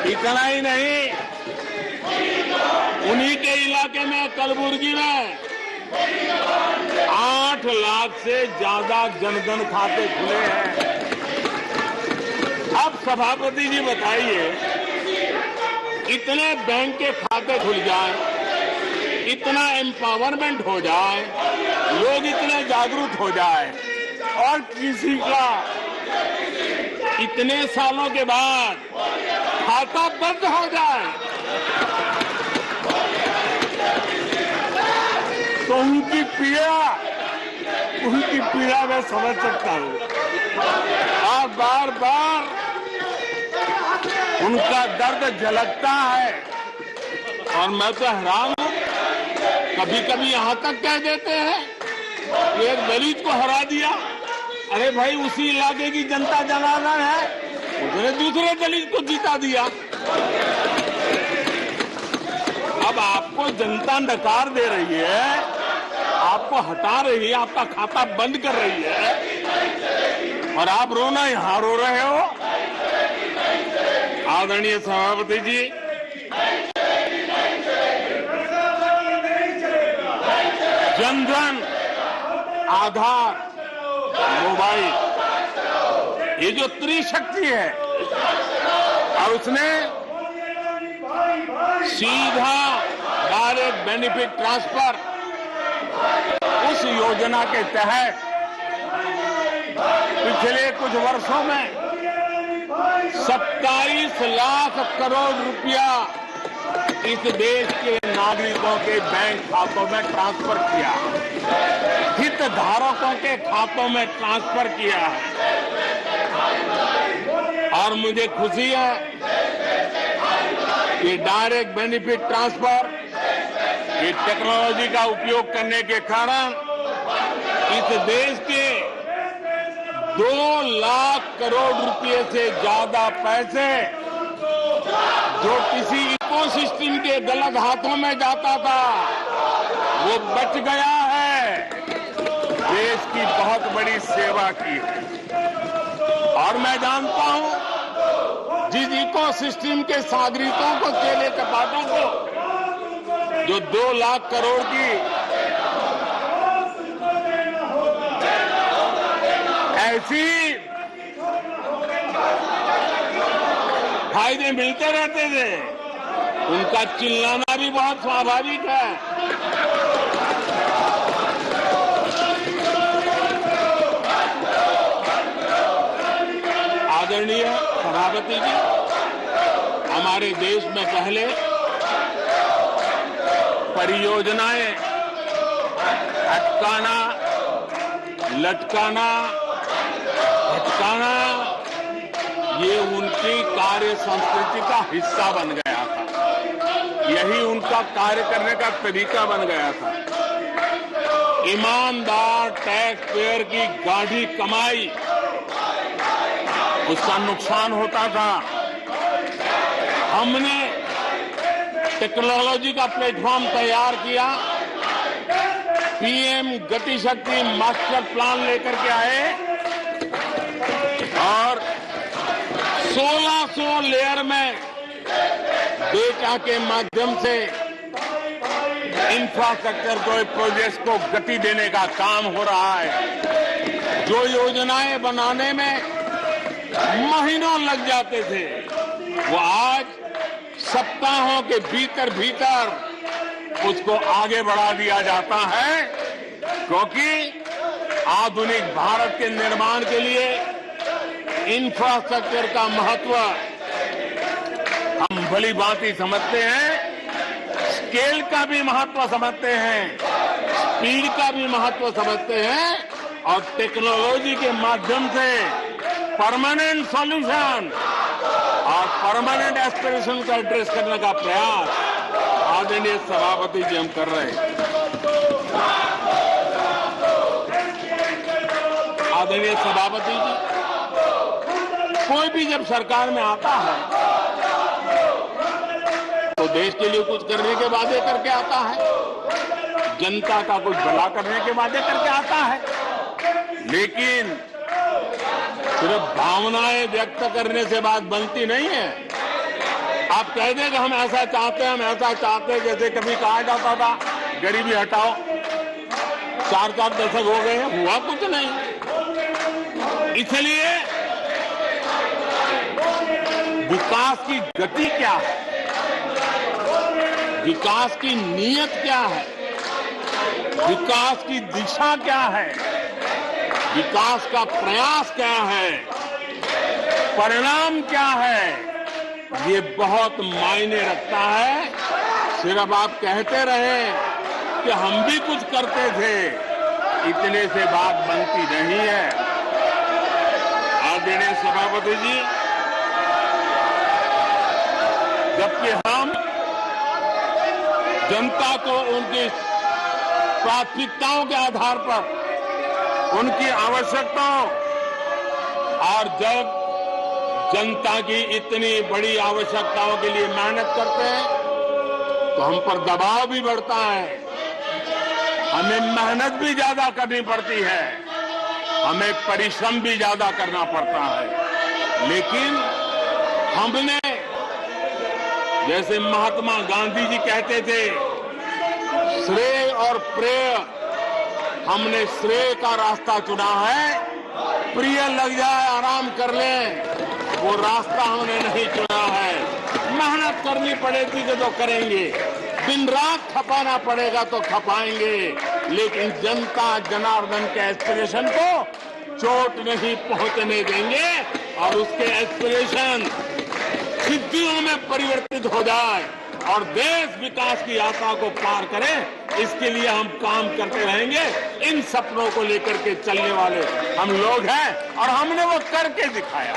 इतना ही नहीं, उन्हीं के इलाके में कलबुर्गी में 8 लाख से ज्यादा जनधन खाते खुले हैं। अब सभापति जी बताइए, इतने बैंक के खाते खुल जाए, इतना एम्पावरमेंट हो जाए, लोग इतने जागरूक हो जाए और किसी का इतने सालों के बाद खाता बंद हो जाए तो उनकी पीड़ा मैं समझ सकता हूं। और बार बार उनका दर्द झलकता है और मैं तो हैरान हूं। कभी कभी यहां तक कह देते हैं कि एक दलित को हरा दिया। अरे भाई, उसी इलाके की जनता जनार्दन है, उसने दूसरे दलित को जीता दिया। अब आपको जनता नकार दे रही है, आपको हटा रही है, आपका खाता बंद कर रही है और आप रोना यहां रो रहे हो। आदरणीय सभापति जी, जनधन, आधार, मोबाइल, ये जो त्रिशक्ति है और उसने सीधा डायरेक्ट बेनिफिट ट्रांसफर, उस योजना के तहत पिछले कुछ वर्षों में 27 लाख करोड़ रुपया इस देश के नागरिकों के बैंक खातों में ट्रांसफर किया, हितधारकों के खातों में ट्रांसफर किया है। और मुझे खुशी है कि डायरेक्ट बेनिफिट ट्रांसफर, ये टेक्नोलॉजी का उपयोग करने के कारण इस देश के 2 लाख करोड़ रुपए से ज्यादा पैसे जो किसी इकोसिस्टम के गलत हाथों में जाता था, वो बच गया है। देश की बहुत बड़ी सेवा की है। और मैं जानता हूं, जिस इकोसिस्टम के नागरिकों को, चेले चपाटों को जो 2 लाख करोड़ की ऐसी फायदे मिलते रहते थे, उनका चिल्लाना भी बहुत स्वाभाविक है। आदरणीय सभापति जी, हमारे देश में पहले परियोजनाएं अटकाना, लटकाना, भटकाना, ये उनकी कार्य संस्कृति का हिस्सा बन गया था। यही उनका कार्य करने का तरीका बन गया था। ईमानदार टैक्स पेयर की गाढ़ी कमाई, उसका नुकसान होता था। हमने टेक्नोलॉजी का प्लेटफॉर्म तैयार किया, पीएम गति शक्ति मास्टर प्लान लेकर के आए और 1600 लेयर में डेटा के माध्यम से इंफ्रास्ट्रक्चर प्रोजेक्ट्स को गति देने का काम हो रहा है। जो योजनाएं बनाने में महीनों लग जाते थे, वो आज सप्ताहों के भीतर भीतर उसको आगे बढ़ा दिया जाता है, क्योंकि आधुनिक भारत के निर्माण के लिए इंफ्रास्ट्रक्चर का महत्व हम भली भांति समझते हैं, स्केल का भी महत्व समझते हैं, स्पीड का भी महत्व समझते हैं और टेक्नोलॉजी के माध्यम से परमानेंट सॉल्यूशन और परमानेंट एस्पिरेशन का एड्रेस करने का प्रयास आदरणीय सभापति जी हम कर रहे हैं। आदरणीय सभापति जी, कोई भी जब सरकार में आता है तो देश के लिए कुछ करने के वादे करके आता है, जनता का कुछ भला करने के वादे करके आता है, लेकिन सिर्फ भावनाएं व्यक्त करने से बात बनती नहीं है। आप कह दें कि हम ऐसा चाहते हैं, हम ऐसा चाहते हैं, जैसे कभी कहा जाता था गरीबी हटाओ, 4 दशक हो गए हैं, हुआ कुछ नहीं। इसलिए विकास की गति क्या है, विकास की नीयत क्या है, विकास की दिशा क्या है, विकास का प्रयास क्या है, परिणाम क्या है, ये बहुत मायने रखता है। सिर्फ आप कहते रहे कि हम भी कुछ करते थे, इतने से बात बनती नहीं है। आदरणीय सभापति जी, जबकि हम जनता को उनकी प्राथमिकताओं के आधार पर, उनकी आवश्यकताओं, और जब जनता की इतनी बड़ी आवश्यकताओं के लिए मेहनत करते हैं तो हम पर दबाव भी बढ़ता है, हमें मेहनत भी ज्यादा करनी पड़ती है, हमें परिश्रम भी ज्यादा करना पड़ता है। लेकिन हमने, जैसे महात्मा गांधी जी कहते थे, श्रेय और प्रेय, हमने श्रेय का रास्ता चुना है, प्रिय लग जाए आराम कर लें, वो रास्ता हमने नहीं चुना है। मेहनत करनी पड़ेगी तो करेंगे, दिन रात खपाना पड़ेगा तो खपाएंगे, लेकिन जनता जनार्दन के एस्पिरेशन को चोट नहीं पहुंचने देंगे और उसके एस्पिरेशन सिद्धियों में परिवर्तित हो जाए और देश विकास की यात्रा को पार करे, इसके लिए हम काम करते रहेंगे। इन सपनों को लेकर के चलने वाले हम लोग हैं और हमने वो करके दिखाया।